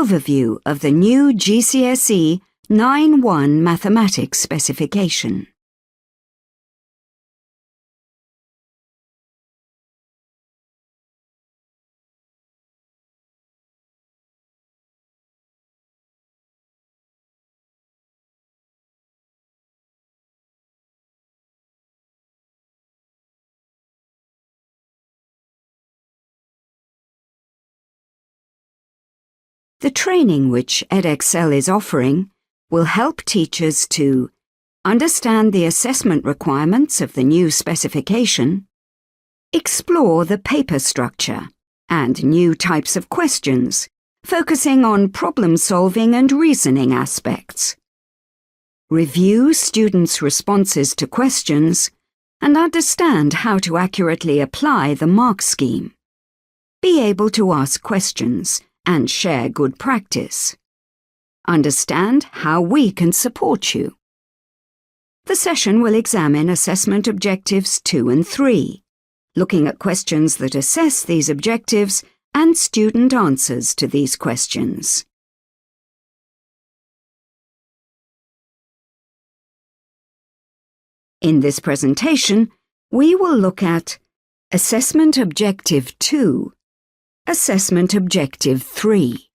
overview of the new GCSE 9-1 Mathematics Specification. The training which Edexcel is offering will help teachers to understand the assessment requirements of the new specification, explore the paper structure and new types of questions, focusing on problem-solving and reasoning aspects, review students' responses to questions, and understand how to accurately apply the mark scheme, be able to ask questions and share good practice. Understand how we can support you. The session will examine assessment objectives 2 and 3, looking at questions that assess these objectives and student answers to these questions. In this presentation, we will look at Assessment Objective 2, Assessment Objective 3.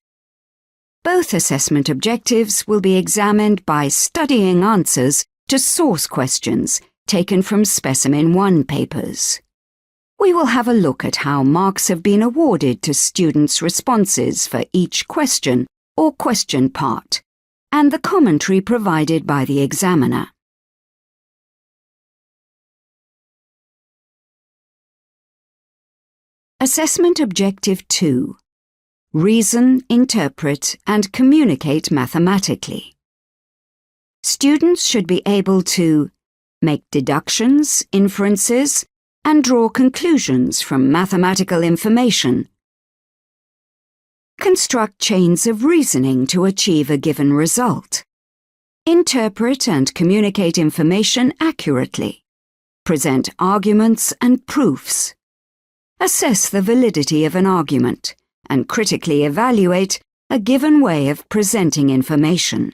Both assessment objectives will be examined by studying answers to source questions taken from Specimen 1 papers. We will have a look at how marks have been awarded to students' responses for each question or question part, and the commentary provided by the examiner. Assessment Objective 2. Reason, interpret, and communicate mathematically. Students should be able to make deductions, inferences, and draw conclusions from mathematical information, construct chains of reasoning to achieve a given result, interpret and communicate information accurately, present arguments and proofs, assess the validity of an argument, and critically evaluate a given way of presenting information.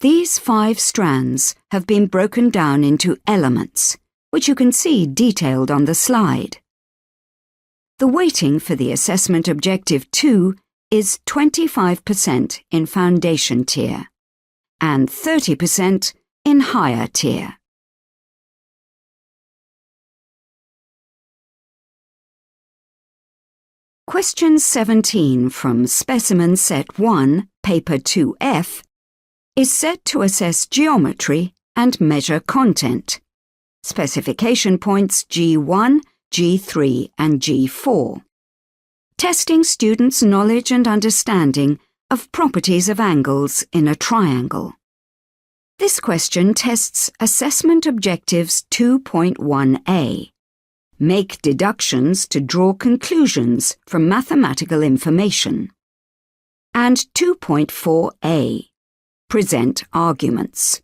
These 5 strands have been broken down into elements, which you can see detailed on the slide. The weighting for the Assessment Objective 2 is 25% in Foundation Tier and 30% in Higher Tier. Question 17 from Specimen Set 1, Paper 2F, is set to assess geometry and measure content. Specification points G1, G3 and G4. Testing students' knowledge and understanding of properties of angles in a triangle. This question tests Assessment Objectives 2.1a. Make deductions to draw conclusions from mathematical information. And 2.4a. Present arguments.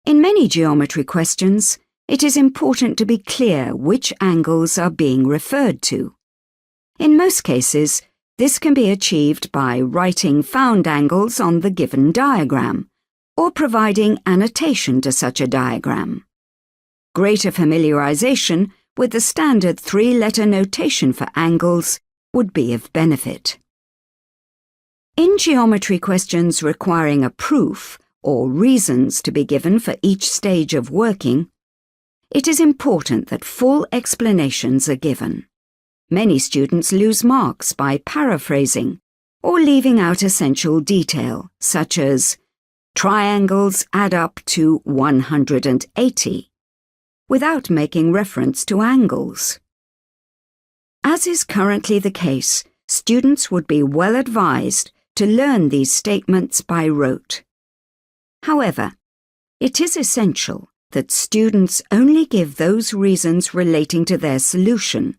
In many geometry questions, it is important to be clear which angles are being referred to. In most cases, this can be achieved by writing found angles on the given diagram, or providing annotation to such a diagram. Greater familiarization with the standard 3-letter notation for angles would be of benefit. In geometry questions requiring a proof or reasons to be given for each stage of working, it is important that full explanations are given. Many students lose marks by paraphrasing or leaving out essential detail, such as triangles add up to 180, without making reference to angles. As is currently the case, students would be well advised to learn these statements by rote. However, it is essential that students only give those reasons relating to their solution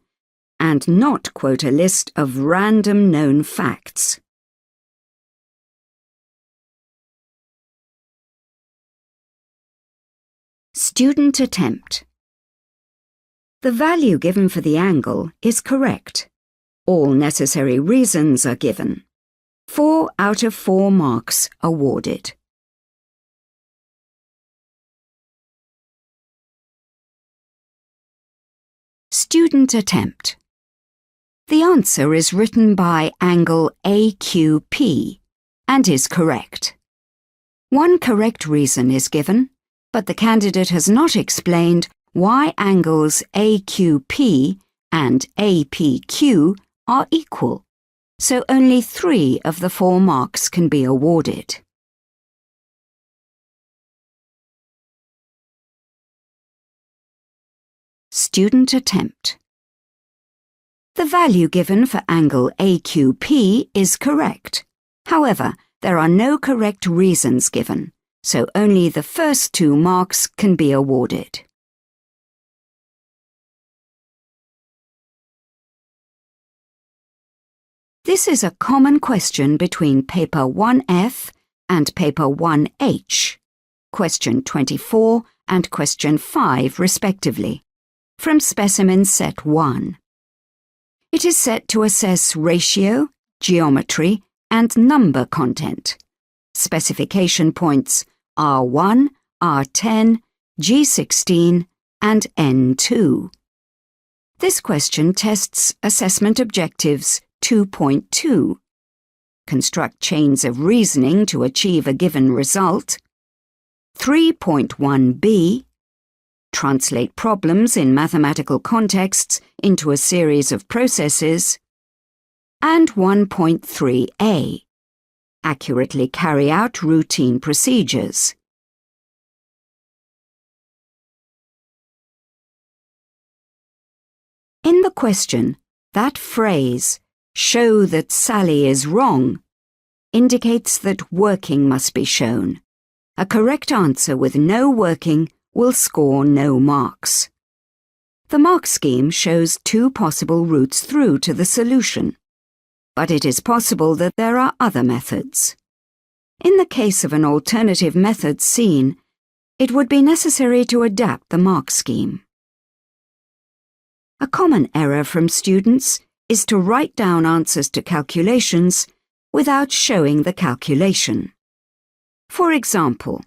and not quote a list of random known facts. Student attempt. The value given for the angle is correct. All necessary reasons are given. 4 out of 4 marks awarded. Student attempt. The answer is written by angle AQP and is correct. One correct reason is given, but the candidate has not explained why angles AQP and APQ are equal, so only 3 of the 4 marks can be awarded. Student attempt. The value given for angle AQP is correct. However, there are no correct reasons given, so only the first 2 marks can be awarded. This is a common question between Paper 1F and Paper 1H, Question 24 and Question 5 respectively, from Specimen Set 1. It is set to assess ratio, geometry, and number content. Specification points R1, R10, G16, and N2. This question tests assessment objectives 2.2. Construct chains of reasoning to achieve a given result. 3.1b. Translate problems in mathematical contexts into a series of processes. And 1.3a. Accurately carry out routine procedures. In the question, that phrase, "show that Sally is wrong," indicates that working must be shown. A correct answer with no working will score no marks. The mark scheme shows 2 possible routes through to the solution, but it is possible that there are other methods. In the case of an alternative method seen, it would be necessary to adapt the mark scheme. A common error from students is to write down answers to calculations without showing the calculation. For example,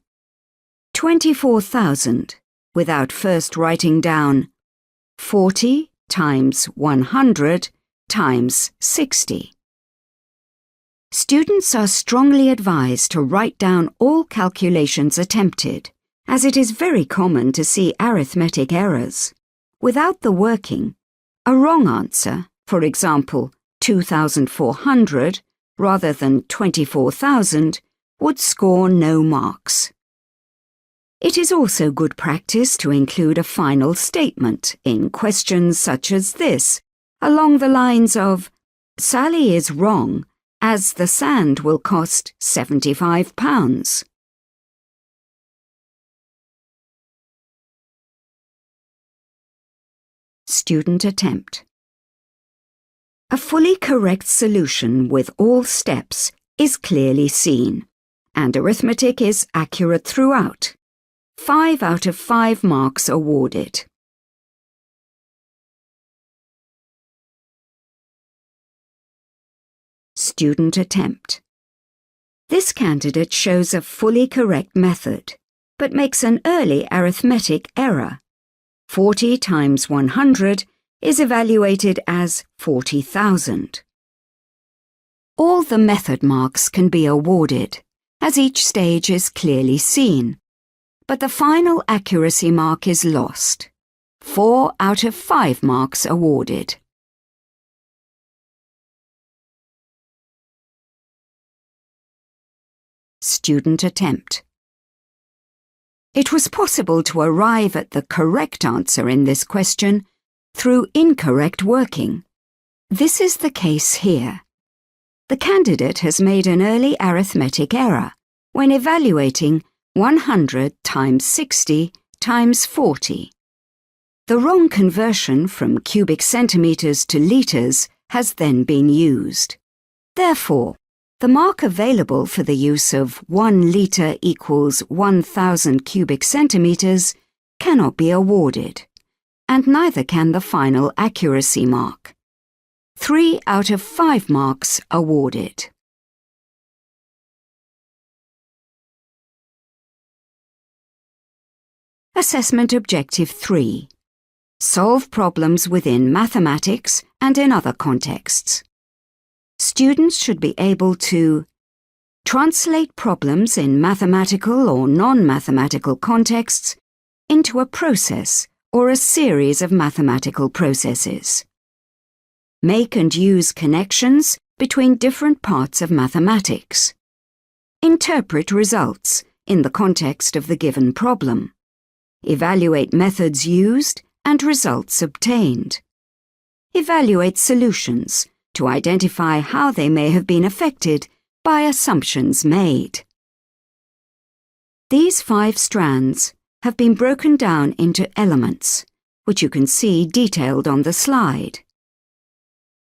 24,000 without first writing down 40 times 100 times 60. Students are strongly advised to write down all calculations attempted, as it is very common to see arithmetic errors. Without the working, a wrong answer, for example, 2,400 rather than 24,000, would score no marks. It is also good practice to include a final statement in questions such as this, along the lines of, "Sally is wrong, as the sand will cost £75. Student attempt. A fully correct solution with all steps is clearly seen, and arithmetic is accurate throughout. 5 out of 5 marks awarded. Student attempt. This candidate shows a fully correct method, but makes an early arithmetic error. 40 times 100 is evaluated as 40,000. All the method marks can be awarded, as each stage is clearly seen, but the final accuracy mark is lost. 4 out of 5 marks awarded. Student attempt. It was possible to arrive at the correct answer in this question through incorrect working. This is the case here. The candidate has made an early arithmetic error when evaluating 100 times 60 times 40. The wrong conversion from cubic centimeters to liters has then been used. Therefore, the mark available for the use of 1 litre equals 1,000 cubic centimeters cannot be awarded, and neither can the final accuracy mark. 3 out of 5 marks awarded. Assessment Objective 3. Solve problems within mathematics and in other contexts. Students should be able to translate problems in mathematical or non-mathematical contexts into a process or a series of mathematical processes. Make and use connections between different parts of mathematics. Interpret results in the context of the given problem. Evaluate methods used and results obtained. Evaluate solutions to identify how they may have been affected by assumptions made. These 5 strands have been broken down into elements, which you can see detailed on the slide.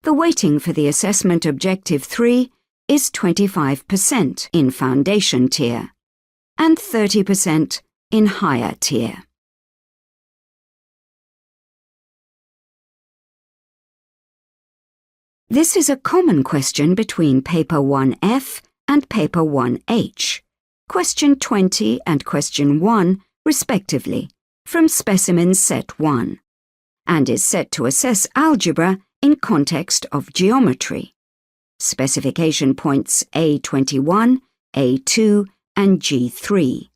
The weighting for the Assessment Objective 3 is 25% in Foundation Tier and 30% in Higher Tier. This is a common question between Paper 1F and Paper 1H, Question 20 and Question 1, respectively, from Specimen Set 1, and is set to assess algebra in context of geometry. Specification points A21, A2, and G3.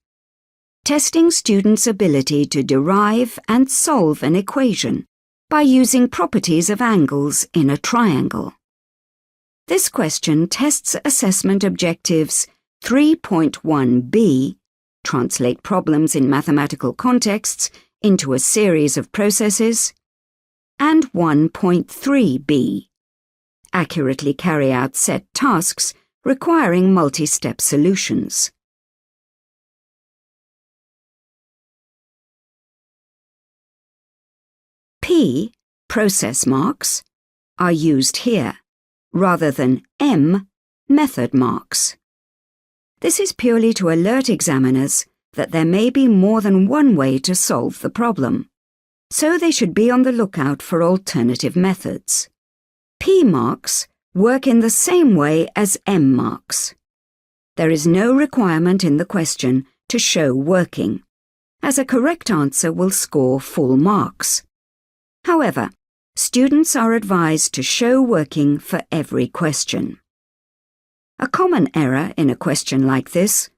Testing students' ability to derive and solve an equation by using properties of angles in a triangle. This question tests assessment objectives 3.1b, translate problems in mathematical contexts into a series of processes, and 1.3b, accurately carry out set tasks requiring multi-step solutions. P, process marks, are used here, rather than M, method marks. This is purely to alert examiners that there may be more than one way to solve the problem, so they should be on the lookout for alternative methods. P marks work in the same way as M marks. There is no requirement in the question to show working, as a correct answer will score full marks. However, students are advised to show working for every question. A common error in a question like this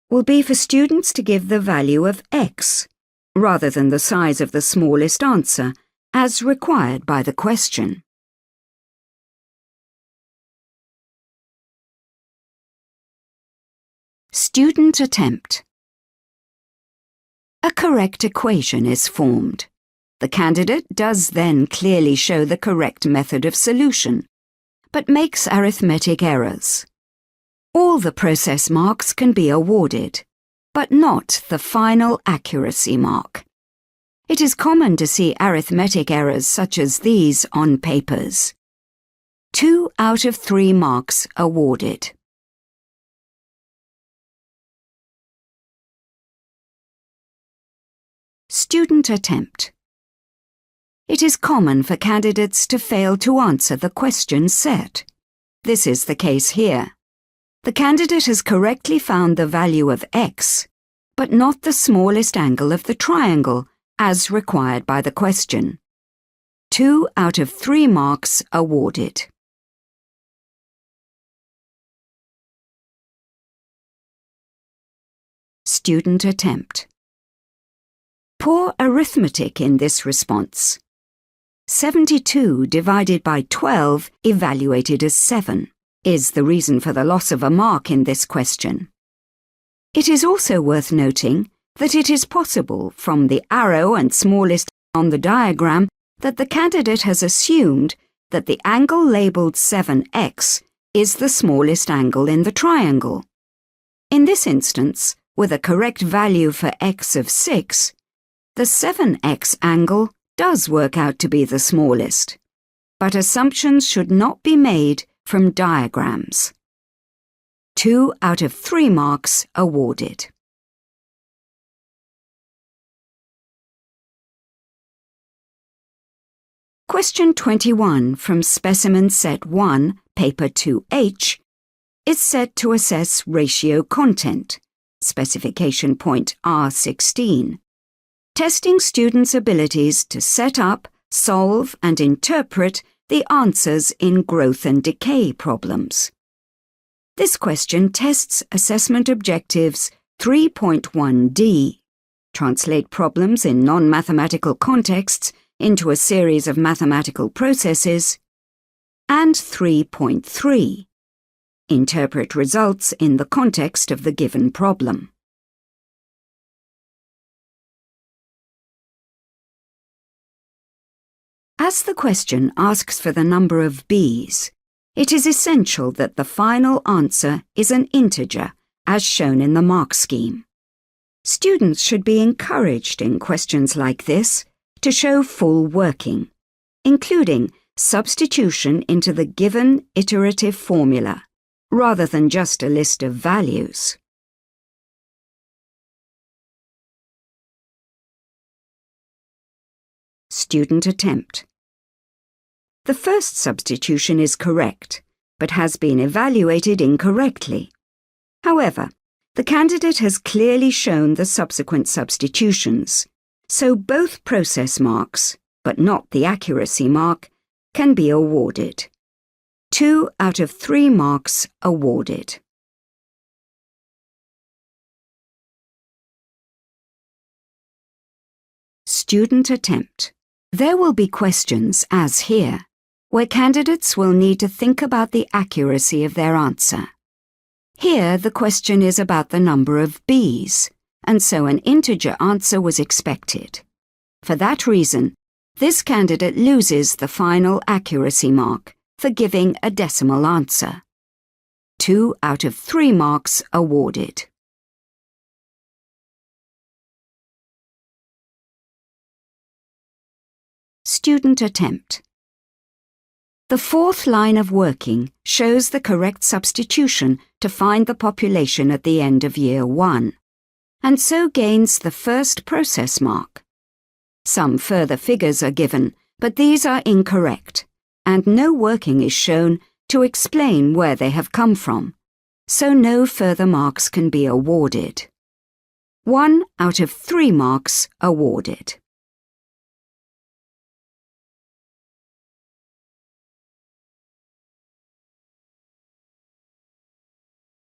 will be for students to give the value of x rather than the size of the smallest answer as required by the question. Student attempt. A correct equation is formed. The candidate does then clearly show the correct method of solution, but makes arithmetic errors. All the process marks can be awarded, but not the final accuracy mark. It is common to see arithmetic errors such as these on papers. 2 out of 3 marks awarded. Student attempt. It is common for candidates to fail to answer the question set. This is the case here. The candidate has correctly found the value of x, but not the smallest angle of the triangle, as required by the question. 2 out of 3 marks awarded. Student attempt. Poor arithmetic in this response. 72 divided by 12 evaluated as 7 is the reason for the loss of a mark in this question. It is also worth noting that it is possible from the arrow and smallest on the diagram that the candidate has assumed that the angle labelled 7x is the smallest angle in the triangle. In this instance, with a correct value for x of 6, the 7x angle does work out to be the smallest, but assumptions should not be made from diagrams. 2 out of 3 marks awarded. Question 21 from Specimen Set 1, Paper 2H, is set to assess ratio content, Specification Point R16, testing students' abilities to set up, solve and interpret the answers in growth and decay problems. This question tests assessment objectives 3.1d, translate problems in non-mathematical contexts into a series of mathematical processes, and 3.3, interpret results in the context of the given problem. As the question asks for the number of B's, it is essential that the final answer is an integer, as shown in the mark scheme. Students should be encouraged in questions like this to show full working, including substitution into the given iterative formula, rather than just a list of values. Student attempt. The first substitution is correct, but has been evaluated incorrectly. However, the candidate has clearly shown the subsequent substitutions, so both process marks, but not the accuracy mark, can be awarded. 2 out of 3 marks awarded. Student attempt. There will be questions, as here, where candidates will need to think about the accuracy of their answer. Here, the question is about the number of B's, and so an integer answer was expected. For that reason, this candidate loses the final accuracy mark for giving a decimal answer. 2 out of 3 marks awarded. Student attempt. The fourth line of working shows the correct substitution to find the population at the end of Year 1, and so gains the first process mark. Some further figures are given, but these are incorrect, and no working is shown to explain where they have come from, so no further marks can be awarded. 1 out of 3 marks awarded.